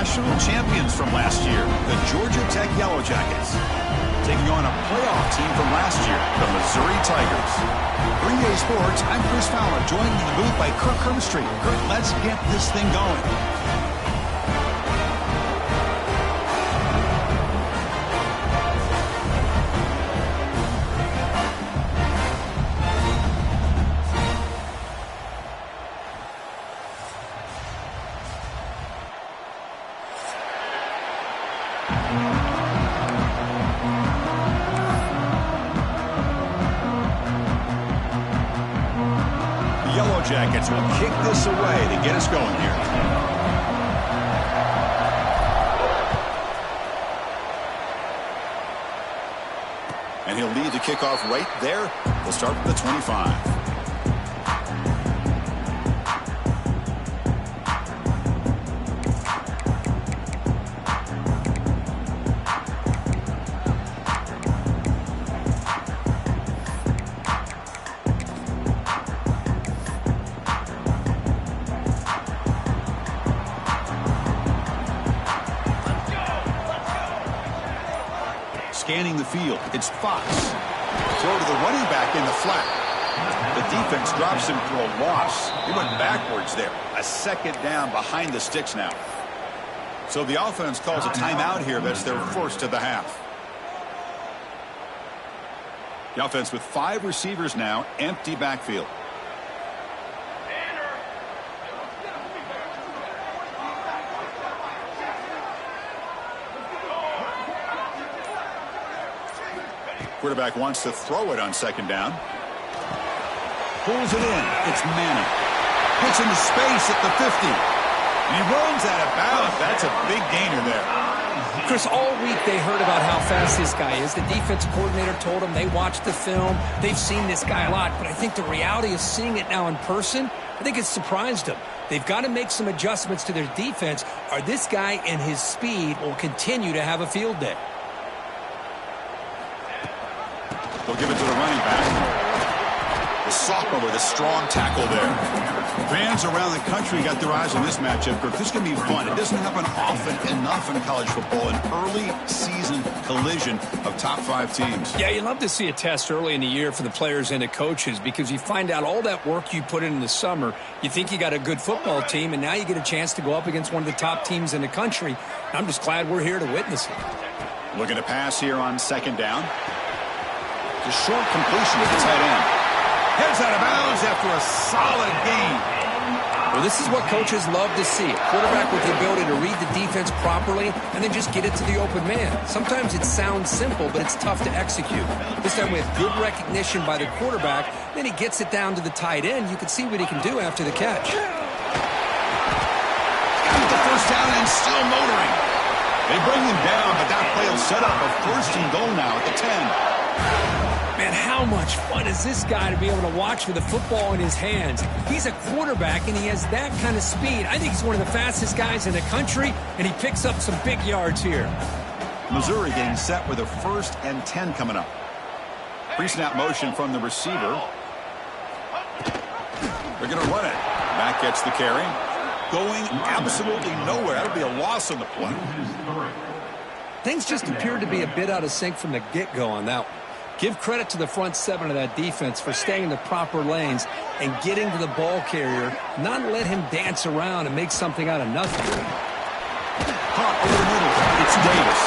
national champions from last year, the Georgia Tech Yellow Jackets, taking on a playoff team from last year, the Missouri Tigers. Green Day Sports, I'm Chris Fowler, joined in the booth by Kirk Hermstreet. Kirk, let's get this thing going. Yellow Jackets will kick this away to get us going here. And he'll lead the kickoff right there. They'll start with the 25. Scanning the field, it's Fox. Throw to the running back in the flat. The defense drops him for a loss. He went backwards there. A second down behind the sticks now. So the offense calls a timeout here. That's their first of the half. The offense with 5 receivers now, empty backfield. Quarterback wants to throw it on second down. Pulls it in. It's Manning. Gets into space at the 50. And he runs out of bounds. That's a big gainer there. Chris, all week they heard about how fast this guy is. The defensive coordinator told them they watched the film. They've seen this guy a lot. But I think the reality of seeing it now in person, I think it's surprised them. They've got to make some adjustments to their defense, or this guy and his speed will continue to have a field day. They'll give it to the running back. The sophomore with a strong tackle there. Fans around the country got their eyes on this matchup. This is going to be fun. It doesn't happen often enough in college football. An early season collision of top 5 teams. Yeah, you love to see a test early in the year for the players and the coaches because you find out all that work you put in the summer. You think you got a good football team, and now you get a chance to go up against one of the top teams in the country. I'm just glad we're here to witness it. Looking to pass here on second down. A short completion to the tight end. Heads out of bounds after a solid gain. Well, this is what coaches love to see. A quarterback with the ability to read the defense properly and then just get it to the open man. Sometimes it sounds simple, but it's tough to execute. This time we have good recognition by the quarterback. Then he gets it down to the tight end. You can see what he can do after the catch. Got the first down and still motoring. They bring him down, but that play will set up a first and goal now at the 10. Man, how much fun is this guy to be able to watch with a football in his hands? He's a quarterback, and he has that kind of speed. I think he's one of the fastest guys in the country, and he picks up some big yards here. Missouri getting set with a 1st and 10 coming up. Pre-snap motion from the receiver. They're going to run it. Back gets the carry. Going absolutely nowhere. That'll be a loss on the play. Things just appeared to be a bit out of sync from the get-go on that one. Give credit to the front 7 of that defense for staying in the proper lanes and getting to the ball carrier, not let him dance around and make something out of nothing. Caught over the middle. It's Davis.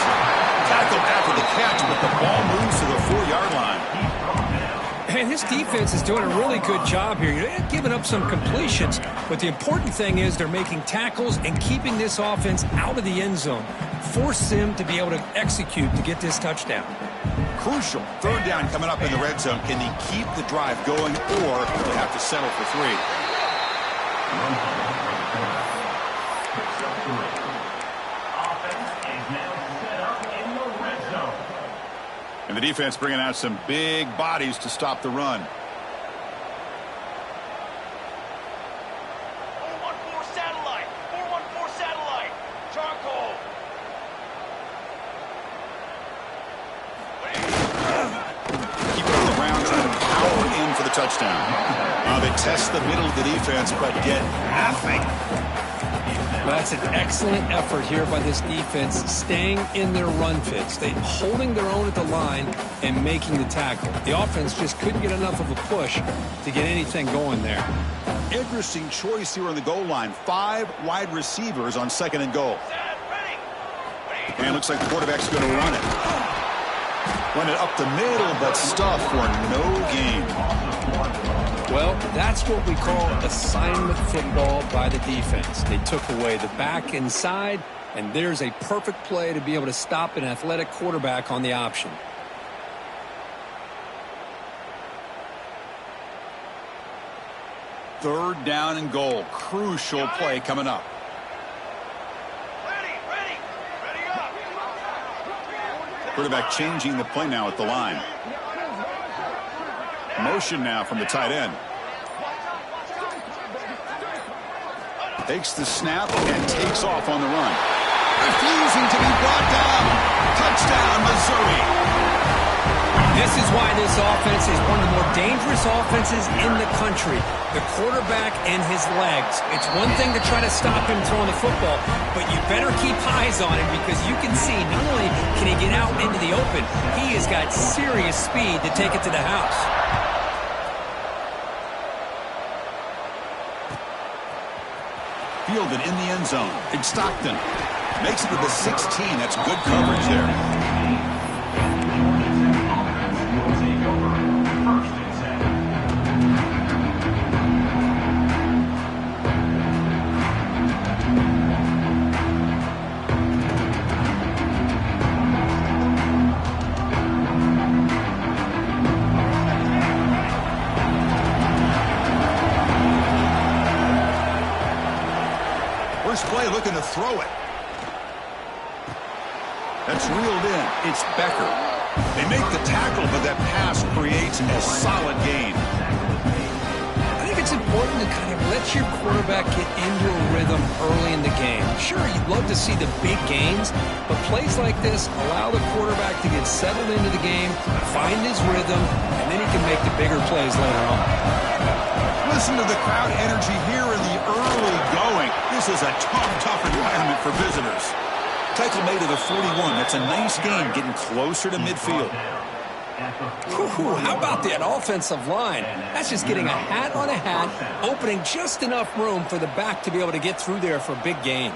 Tackled after the catch, but the ball moves to the 4-yard line. And this defense is doing a really good job here. They're giving up some completions, but the important thing is they're making tackles and keeping this offense out of the end zone. Force them to be able to execute to get this touchdown. Crucial. 3rd down coming up in the red zone. Can he keep the drive going, or they have to settle for 3? And the defense bringing out some big bodies to stop the run. 414 satellite. 414 satellite. Charcoal. Keep it on the ground, trying to power in for the touchdown. They test the middle of the defense, but get nothing. That's an excellent effort here by this defense, staying in their run fits. They holding their own at the line and making the tackle. The offense just couldn't get enough of a push to get anything going there. Interesting choice here on the goal line. 5 wide receivers on 2nd and goal. And it looks like the quarterback's going to run it. Run it up the middle, but stuff for no gain. Well, that's what we call assignment football by the defense. They took away the back inside, and there's a perfect play to be able to stop an athletic quarterback on the option. Third down and goal. Crucial play coming up. Ready up. Quarterback changing the play now at the line. Motion now from the tight end. Takes the snap and takes off on the run. Refusing to be brought down. Touchdown, Missouri. This is why this offense is one of the more dangerous offenses in the country. The quarterback and his legs. It's one thing to try to stop him throwing the football, but you better keep eyes on him because you can see not only can he get out into the open, he has got serious speed to take it to the house. Fielded in the end zone. Big Stockton makes it to the 16. That's good coverage there. First play looking to throw it. That's reeled in. It's Becker. They make the tackle, but that pass creates a solid gain. I think it's important to kind of let your quarterback get into a rhythm early in the game. Sure, you'd love to see the big gains, but plays like this allow the quarterback to get settled into the game, find his rhythm, and then he can make the bigger plays later on. Listen to the crowd energy here in the early going. This is a tough environment for visitors. Tackle made to the 41. That's a nice gain, getting closer to midfield. Ooh, how about that offensive line? That's just getting a hat on a hat, opening just enough room for the back to be able to get through there for a big gain.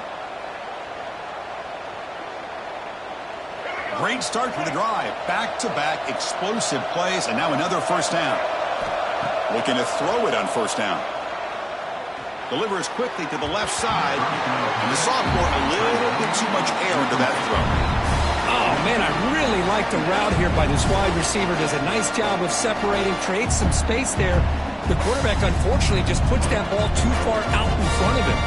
Great start to the drive. Back-to-back explosive plays, and now another first down. Looking to throw it on first down. Delivers quickly to the left side. And the sophomore a little bit too much air into that throw. Oh, man, I really like the route here by this wide receiver. Does a nice job of separating, creates some space there. The quarterback, unfortunately, just puts that ball too far out in front of him.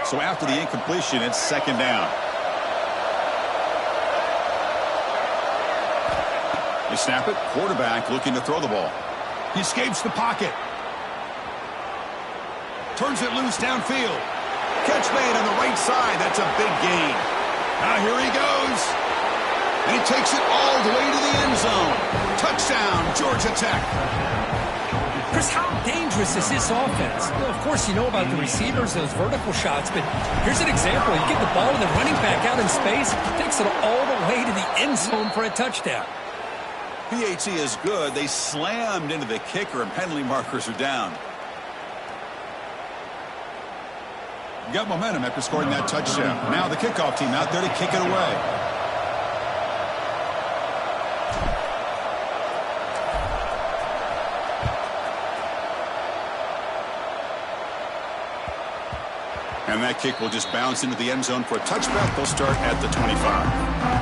So after the incompletion, it's second down. They snap it. Quarterback looking to throw the ball. He escapes the pocket. Turns it loose downfield. Catch made on the right side. That's a big gain. Now here he goes. And he takes it all the way to the end zone. Touchdown, Georgia Tech. Chris, how dangerous is this offense? Well, of course, you know about the receivers, those vertical shots, but here's an example. You get the ball and the running back out in space, takes it all the way to the end zone for a touchdown. PAT is good. They slammed into the kicker, and penalty markers are down. Got momentum after scoring that touchdown. Now the kickoff team out there to kick it away. And that kick will just bounce into the end zone for a touchback. They'll start at the 25.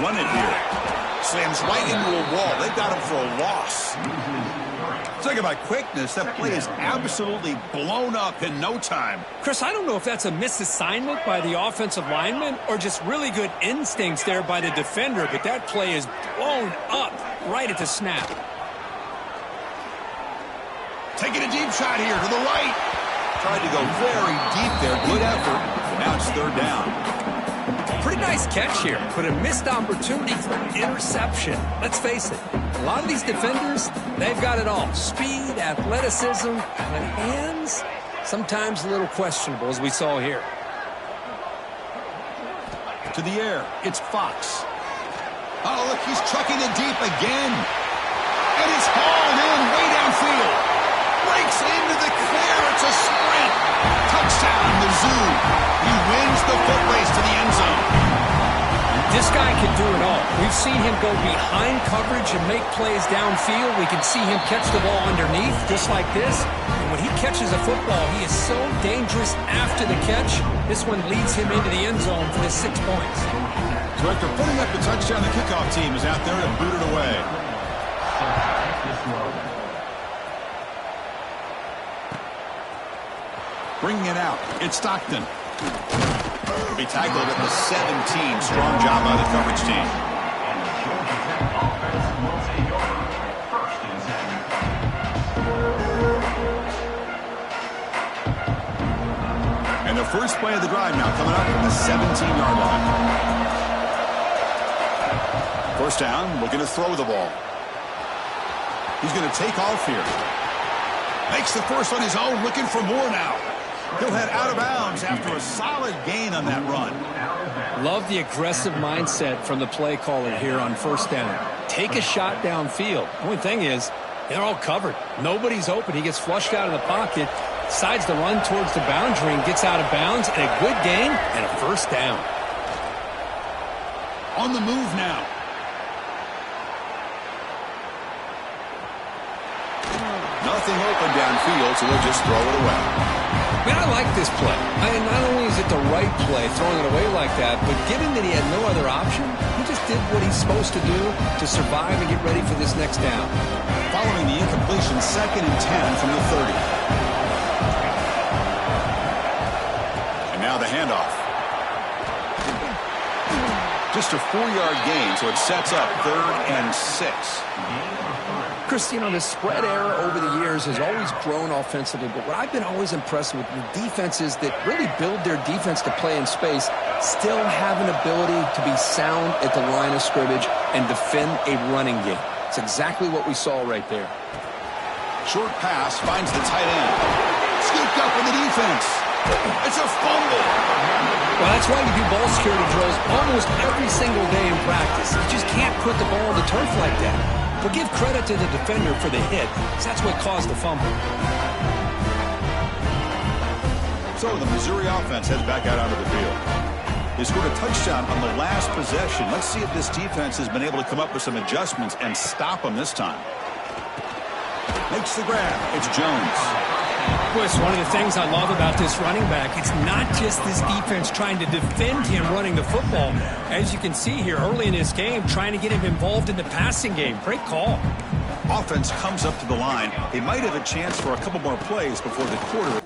Run it here. Slams right into a wall. They got him for a loss. Talk about quickness. That play is absolutely blown up in no time. Chris, I don't know if that's a misassignment by the offensive lineman or just really good instincts there by the defender, but that play is blown up right at the snap. Taking a deep shot here to the right. Tried to go very deep there. Good effort. And now it's third down. Pretty nice catch here, but a missed opportunity for an interception. Let's face it, a lot of these defenders, they've got it all. Speed, athleticism, but hands, sometimes a little questionable, as we saw here. To the air, it's Fox. Oh, look, he's chucking it deep again. And it's hauled in way downfield. Breaks into the clear. It's a sprint. Touchdown, Mizzou. He wins the foot race to the end zone. This guy can do it all. We've seen him go behind coverage and make plays downfield. We can see him catch the ball underneath, just like this. And when he catches a football, he is so dangerous after the catch. This one leads him into the end zone for the 6 points. So after putting up the touchdown, the kickoff team is out there to boot it away. Bringing it out, it's Stockton. He'll be tackled at the 17. Strong job by the coverage team. And the first play of the drive now coming up at the 17-yard line. First down, looking to throw the ball. He's going to take off here. Makes the first on his own, looking for more now. He'll head out of bounds after a solid gain on that run. Love the aggressive mindset from the play caller here on first down. Take a shot downfield. The only thing is, they're all covered. Nobody's open. He gets flushed out of the pocket, decides to run towards the boundary and gets out of bounds, and a good gain and a first down. On the move now. Nothing open downfield, so they'll just throw it away. Man, I like this play. Not only is it the right play, throwing it away like that, but given that he had no other option, he just did what he's supposed to do to survive and get ready for this next down. Following the incompletion, 2nd and 10 from the 30. And now the handoff. Just a 4-yard gain, so it sets up 3rd and 6. Chris, you know, the spread era over the years has always grown offensively, but what I've been always impressed with the defenses that really build their defense to play in space still have an ability to be sound at the line of scrimmage and defend a running game. It's exactly what we saw right there. Short pass finds the tight end. Scooped up in the defense. It's a fumble. Well, that's why you do ball security drills almost every single day in practice. You just can't put the ball on the turf like that. But give credit to the defender for the hit, because that's what caused the fumble. So the Missouri offense heads back out onto the field. They scored a touchdown on the last possession. Let's see if this defense has been able to come up with some adjustments and stop them this time. Makes the grab. It's Jones. Chris, one of the things I love about this running back, it's not just this defense trying to defend him running the football. As you can see here early in this game, trying to get him involved in the passing game. Great call. Offense comes up to the line. They might have a chance for a couple more plays before the quarter.